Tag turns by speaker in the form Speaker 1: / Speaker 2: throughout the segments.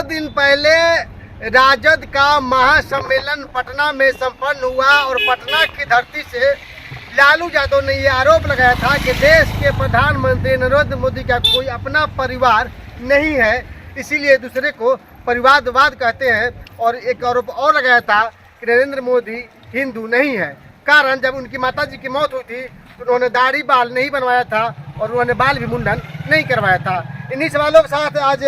Speaker 1: दिन पहले राजद का महासम्मेलन पटना में संपन्न हुआ और पटना की धरती से लालू यादव ने ये आरोप लगाया था कि देश के प्रधानमंत्री नरेंद्र मोदी का कोई अपना परिवार नहीं है, इसीलिए दूसरे को परिवारवाद कहते हैं। और एक आरोप और लगाया था कि नरेंद्र मोदी हिंदू नहीं है। कारण जब उनकी माताजी की मौत हुई थी तो उन्होंने दाढ़ी बाल नहीं बनवाया था और उन्होंने बाल भी मुंडन नहीं करवाया था। इन्हीं सवालों के साथ आज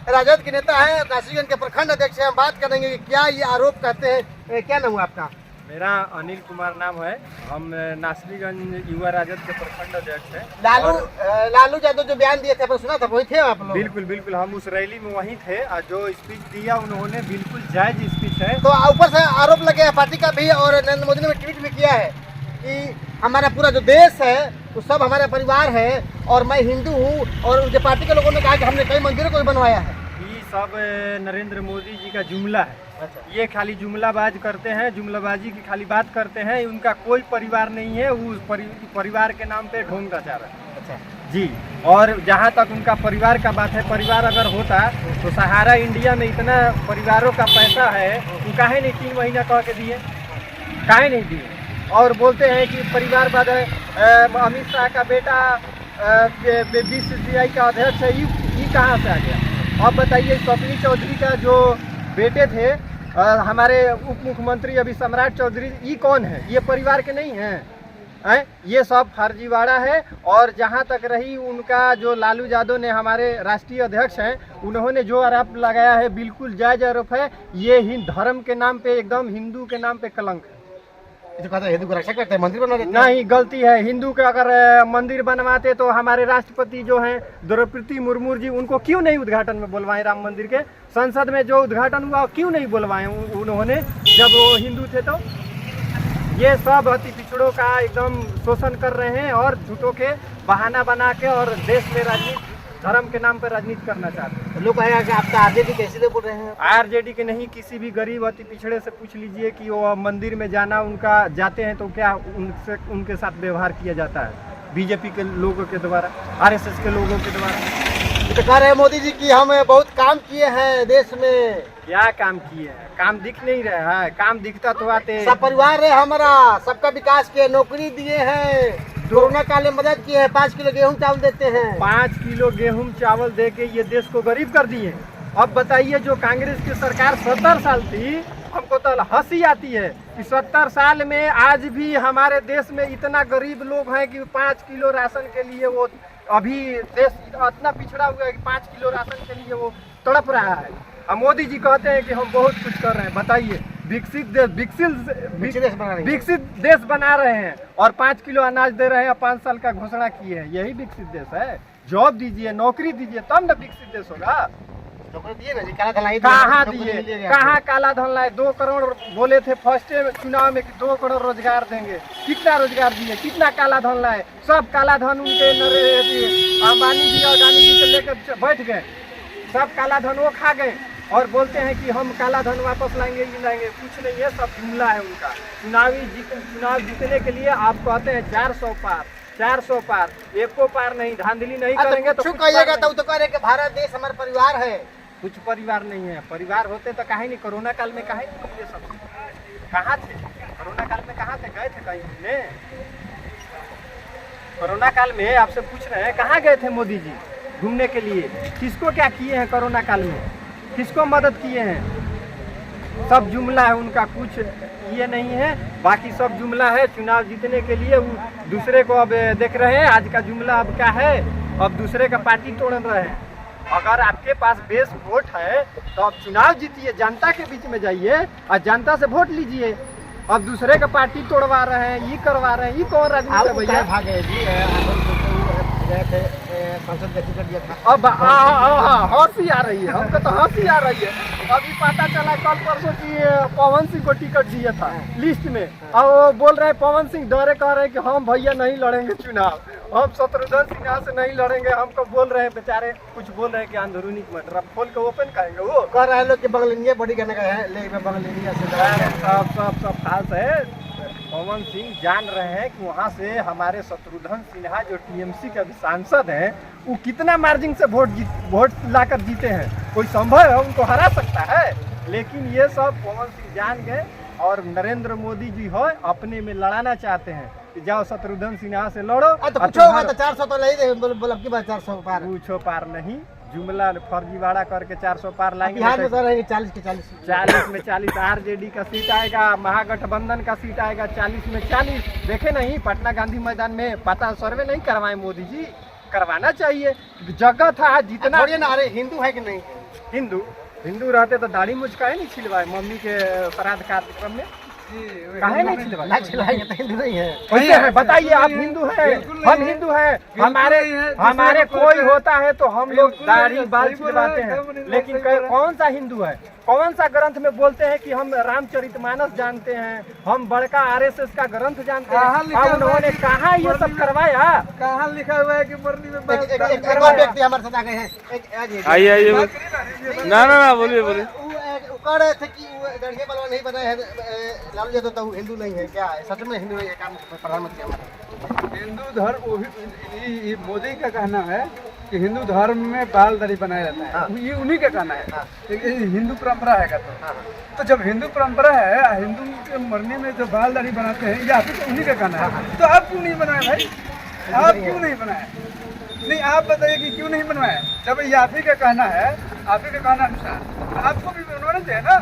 Speaker 1: राजद के नेता हैं, नासिरगंज के प्रखंड अध्यक्ष हैं, हम बात करेंगे कि क्या ये आरोप कहते हैं। क्या नाम हुआ आपका?
Speaker 2: मेरा अनिल कुमार नाम है। हम नासिरगंज युवा राजद के प्रखंड अध्यक्ष हैं।
Speaker 1: लालू यादव जो बयान दिए थे आपने सुना था, वही थे आप लोग?
Speaker 2: बिल्कुल बिल्कुल, हम उस रैली में वहीं थे और जो स्पीच दिया उन्होंने बिल्कुल जायज स्पीच है।
Speaker 1: तो ऊपर से आरोप लगे है पार्टी का भी, और नरेंद्र मोदी ने ट्वीट भी किया है कि हमारा पूरा जो देश है वो सब हमारा परिवार है और मैं हिंदू हूँ। और उनके पार्टी के लोगों ने कहा कि हमने कई मंदिरों को बनवाया है।
Speaker 2: ये सब नरेंद्र मोदी जी का जुमला है।
Speaker 1: अच्छा।
Speaker 2: ये खाली जुमलाबाज करते हैं, जुमलाबाजी की खाली बात करते हैं। उनका कोई परिवार नहीं है, वो परिवार के नाम पे ढोंग रचा रहा है।
Speaker 1: अच्छा
Speaker 2: जी। और जहाँ तक उनका परिवार का बात है, परिवार अगर होता तो सहारा इंडिया में इतना परिवारों का पैसा है, वो काहे नहीं 3 महीना कह के दिए, काहे नहीं दिए। और बोलते हैं कि परिवारवाद है। अमित शाह का बेटा BCCI का अध्यक्ष है, ये कहाँ से आ गया? अब बताइए, स्वप्नी चौधरी का जो बेटे थे हमारे उप मुख्यमंत्री अभी सम्राट चौधरी, ये कौन है? ये परिवार के नहीं हैं? ये सब फर्जीवाड़ा है। और जहाँ तक रही उनका जो लालू यादव ने, हमारे राष्ट्रीय अध्यक्ष हैं, उन्होंने जो आरोप लगाया है बिल्कुल जायज आरोप है। ये हिंदू धर्म के नाम पे, एकदम हिंदू के नाम पे कलंक है।
Speaker 1: तो कहता है हिंदू को रक्षा करते हैं, मंदिर बना देते हैं।
Speaker 2: नहीं, गलती है। हिंदू के अगर मंदिर बनवाते तो हमारे राष्ट्रपति जो हैं द्रौपदी मुर्मू जी, उनको क्यों नहीं उद्घाटन में बुलवाए? राम मंदिर के संसद में जो उद्घाटन हुआ क्यों नहीं बुलवाए उन्होंने, जब वो हिंदू थे? तो ये सब अति पिछड़ों का एकदम शोषण कर रहे हैं और झूठों के बहाना बना के और देश में राजनीति, धर्म के नाम पर राजनीति करना चाहते हैं।
Speaker 1: लोग कहेगा कि आपका आरजेडी कैसे बोल रहे हैं?
Speaker 2: आरजेडी के नहीं, किसी भी गरीब अति पिछड़े से पूछ लीजिए कि वो मंदिर में जाना, उनका जाते हैं तो क्या उनके साथ व्यवहार किया जाता है बीजेपी के लोगों के द्वारा, RSS के लोगों के द्वारा।
Speaker 1: तो कह रहे हैं मोदी जी की हम बहुत काम किए हैं देश में।
Speaker 2: क्या काम किए हैं? काम दिख नहीं रहा है। काम दिखता तो आते।
Speaker 1: सब परिवार है हमारा, सबका विकास किए, नौकरी दिए हैं, कोरोना काल में मदद किए हैं, 5 किलो गेहूं चावल देते हैं।
Speaker 2: 5 किलो गेहूं चावल दे के ये देश को गरीब कर दिए। अब बताइए, जो कांग्रेस की सरकार 70 साल थी, हमको तो हंसी आती है कि 70 साल में आज भी हमारे देश में इतना गरीब लोग हैं कि 5 किलो राशन के लिए वो, अभी देश इतना पिछड़ा हुआ है कि 5 किलो राशन के लिए वो तड़प रहा है। अब मोदी जी कहते हैं कि हम बहुत कुछ कर रहे हैं। बताइए, विकसित देश बना रहे हैं और 5 किलो अनाज दे रहे हैं, 5 साल का घोषणा किए हैं। यही विकसित देश है? जॉब दीजिए, नौकरी दीजिए, तब न विकसित देश होगा।
Speaker 1: दिए ना जी, काला धन लाए।
Speaker 2: कहाँ दिए? कहाँ काला धन लाए? 2 करोड़ बोले थे फर्स्ट चुनाव में कि 2 करोड़ रोजगार देंगे। कितना रोजगार दिए? कितना काला धन लाए? सब काला धन उनके अंबानी जी और अडानी जी से लेकर बैठ गए। सब काला धन वो खा गए और बोलते हैं कि हम काला धन वापस लाएंगे, ये लाएंगे। कुछ नहीं है, सब जुमला है उनका। चुनाव जीतने के लिए आप कहते हैं 400 पार, 400 पार, एको पार नहीं, धांधली नहीं करेंगे तो कुछ
Speaker 1: कहिएगा। तो कह रहे कि भारत देश हमारा परिवार है।
Speaker 2: कुछ परिवार नहीं है। परिवार होते तो काहे नहीं? कोरोना काल में काहे नहीं? ये सब कहाँ थे? कोरोना काल में कहाँ थे? गए थे कहीं घूमने? कोरोना काल में आपसे पूछ रहे हैं, कहाँ गए थे मोदी जी घूमने के लिए? किसको क्या किए हैं कोरोना काल में? किसको मदद किए हैं? सब जुमला है उनका, कुछ ये नहीं है। बाकी सब जुमला है। चुनाव जीतने के लिए वो दूसरे को अब देख रहे हैं। आज का जुमला अब क्या है? अब दूसरे का पार्टी तोड़ रहे हैं। अगर आपके पास बेस वोट है तो आप चुनाव जीतिए, जनता के बीच में जाइए और जनता से वोट लीजिए। अब दूसरे का पार्टी तोड़वा रहे हैं, ये करवा रहे हैं। ये कौन राजनीति है भैया?
Speaker 1: भागे जी, संसद का टिकट दिया था।
Speaker 2: अब हंसी आ रही है, हमको तो हंसी आ रही है। अभी पता चला कल परसों की पवन सिंह को टिकट दिया था लिस्ट में, और वो बोल रहे हैं, पवन सिंह डरे कह रहे हैं कि हम भैया नहीं लड़ेंगे चुनाव, हम शत्रुघ्न सिन्हा से नहीं लड़ेंगे। हमको बोल रहे हैं बेचारे, कुछ बोल रहे हैं कि अंदरूनी मैटर अब खोल के ओपन करेंगे। वो
Speaker 1: कह रहे लोग कि बंगलिनिया बड़ी करने का है, लेकिन बंगलिनिया से
Speaker 2: सब फाल्स है। पवन सिंह जान रहे हैं कि वहाँ से हमारे शत्रुघ्न सिन्हा जो टीएमसी के अभी सांसद हैं वो कितना मार्जिन से वोट लाकर जीते हैं। कोई संभव है उनको हरा सकता है? लेकिन ये सब पवन सिंह जान गए और नरेंद्र मोदी जी हो अपने में लड़ाना चाहते हैं कि जाओ शत्रुघ्न सिन्हा से लड़ो।
Speaker 1: तो कुछ होगा तो 400 तो ले बोल की बात 400 पार
Speaker 2: पूछो पार नहीं, जुमला फर्जीवाड़ा करके 400 पार लाएंगे।
Speaker 1: बिहार में तो रहेंगे 40 के
Speaker 2: 40 में 40 आरजेडी का सीट आएगा, महागठबंधन का सीट आएगा 40 में 40। देखे नहीं पटना गांधी मैदान में पता सर्वे नहीं करवाए मोदी जी? करवाना चाहिए, जगह था जितना।
Speaker 1: अरे हिंदू है कि नहीं?
Speaker 2: हिंदू रहते तो दाढ़ी मुझकाए नहीं छिलवाए मम्मी के श्राद्ध कार्यक्रम में? काहे नहीं छिलवाएंगे?
Speaker 1: तो हिंदू नहीं है।
Speaker 2: कैसे है बताइए? आप हिंदू हैं, हम हिंदू हैं, हमारे कोई होता है तो हम लोग दाढ़ी बाल छिलवाते हैं। लेकिन कौन सा हिंदू है? कौन सा ग्रंथ में बोलते हैं कि हम रामचरितमानस जानते हैं, हम बड़का आरएसएस का ग्रंथ जानते हैं? उन्होंने कहाँ ये सब करवाया?
Speaker 3: कहाँ लिखा हुआ है कि मरनी में
Speaker 1: एक और व्यक्ति हमारे साथ आ गए हैं।
Speaker 4: आइए ना बोलिए
Speaker 1: कह रहे थे कि गढ़िया बलवा नहीं बनाए हैं लालू यादव, तो हिंदू नहीं है क्या? सच में हिंदू है? काम प्रधानमंत्री हमारे
Speaker 3: हिंदू धर्म, मोदी का कहना है कि हिंदू धर्म में बाल दाढ़ी बनाया जाता है। ये उन्हीं का कहना है। हिंदू परंपरा है तो जब हिंदू परंपरा है, हिंदू के मरने में जो बाल दाढ़ी बनाते हैं, या फिर उन्हीं का कहना है। तो आप क्यों नहीं बनाए भाई? आप क्यों नहीं बनाए? नहीं, आप बताइए कि क्यों नहीं बनवाए? जब ये आप ही का कहना है, आप ही का कहना अनुसार आपको भी बनवाना चाहिए ना।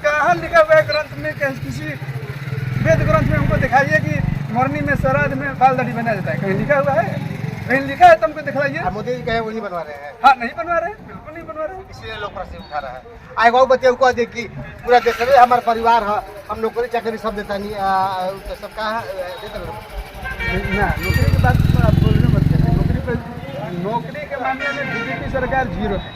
Speaker 3: कहाँ लिखा हुआ है ग्रंथ में? किसी वेद ग्रंथ में हमको दिखाइए कि मरनी में श्राद्ध में बाल दाढ़ी बनाया जाता है। कहीं लिखा हुआ है? कहीं लिखा है तो हमको दिखाइए।
Speaker 1: मोदी जी कहे वो नहीं बनवा रहे हैं।
Speaker 3: हाँ, नहीं बनवा रहे, बिल्कुल नहीं बनवा रहे,
Speaker 1: इसलिए लोग प्रश्न उठा रहा है। आए गाँव बच्चे को देखिए पूरा देश में हमारा परिवार है, हम नौकरी चाकरी सब देता नहीं, सबका
Speaker 3: ना। नौकरी की बात आप बोल रहे मत करिए। नौकरी के मामले में बीजेपी सरकार 0 है।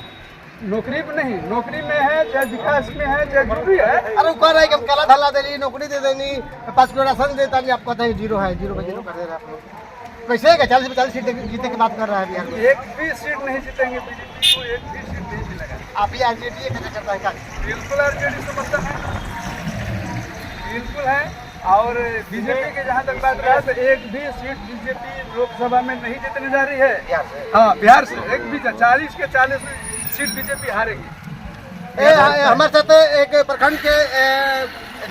Speaker 3: नौकरी में नहीं, नौकरी में है चाहे विकास में है चाहे जरूरी है।
Speaker 1: अरे वो कह रहा है कि हम काला धला दे रही, नौकरी दे देनी, 5 किलो राशन देता नहीं, आप कहते हैं 0 है, 0 पे 0 कर दे रहे आप लोग। कैसे है? 40 में 40 सीट जीतने की बात कर रहा है बिहार में।
Speaker 3: एक भी सीट नहीं जीतेंगे, बीजेपी को एक भी सीट नहीं मिलेगा।
Speaker 1: आप ही आरजेडी कैसे करता है?
Speaker 3: बिल्कुल आरजेडी समझता है, बिल्कुल है। और बीजेपी के जहाँ तक बात रहा तो एक भी सीट बीजेपी लोकसभा में नहीं जीतने जा रही है। हाँ, बिहार से एक भी 40 के 40 सीट बीजेपी हारेगी।
Speaker 1: हमारे साथ एक प्रखंड के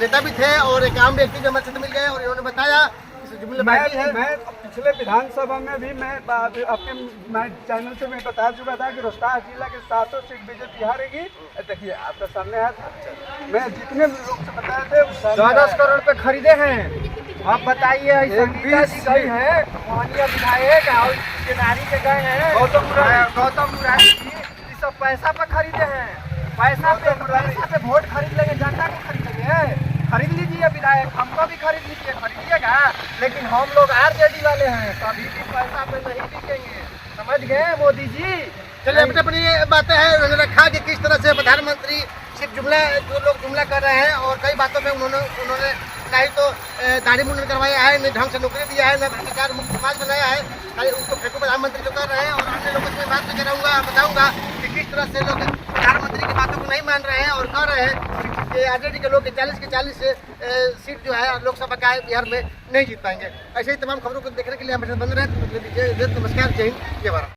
Speaker 1: नेता भी थे और एक आम व्यक्ति भी हमारे साथ मिल गए और इन्होंने बताया
Speaker 3: मैं पिछले विधानसभा में भी मैं अपने चैनल से मैं बता चुका था कि रोहतास जिला के 700 सीट बीजेपी हारेगी। देखिए आपके सामने है, मैं जितने लोग से बताए थे
Speaker 2: 10 करोड़ पे खरीदे हैं। आप बताइए, गई है मोहनिया विधायक और केनारी के गए हैं गौतम मुरारी जी, ये सब पैसा पे खरीदे हैं। पैसा पे वोट खरीद लेंगे, जनता को खरीदेंगे? खरीद लीजिए विधायक, हमको भी खरीद लीजिए, खरीदिएगा। लेकिन हम लोग आरजेडी वाले हैं, कभी भी पैसा पे नहीं बिकेंगे, समझ गए मोदी जी?
Speaker 1: चलिए अपनी अपनी बातें हैं। उन्होंने रखा कि किस तरह से प्रधानमंत्री सिर्फ जुमला, जो लोग जुमला कर रहे हैं और कई बातों में उन्होंने नहीं तो दाढ़ी मुंडन करवाया है, न ढंग से नौकरी दिया है, न भ्रष्टाचार मुक्त समाज बनाया है, उसको फेंको प्रधानमंत्री जो कर रहे हैं। और अन्य लोगों से बात भी कराऊंगा, बताऊंगा कि किस तरह से लोग प्रधानमंत्री की बातों को नहीं मान रहे हैं और कह रहे हैं कि आरजेडी के लोग 40 के 40 सीट जो है लोकसभा का बिहार में नहीं जीत पाएंगे। ऐसे ही तमाम खबरों को देखने के लिए हमारे साथ बंद रहे। नमस्कार, जय हिंद, जय भारत।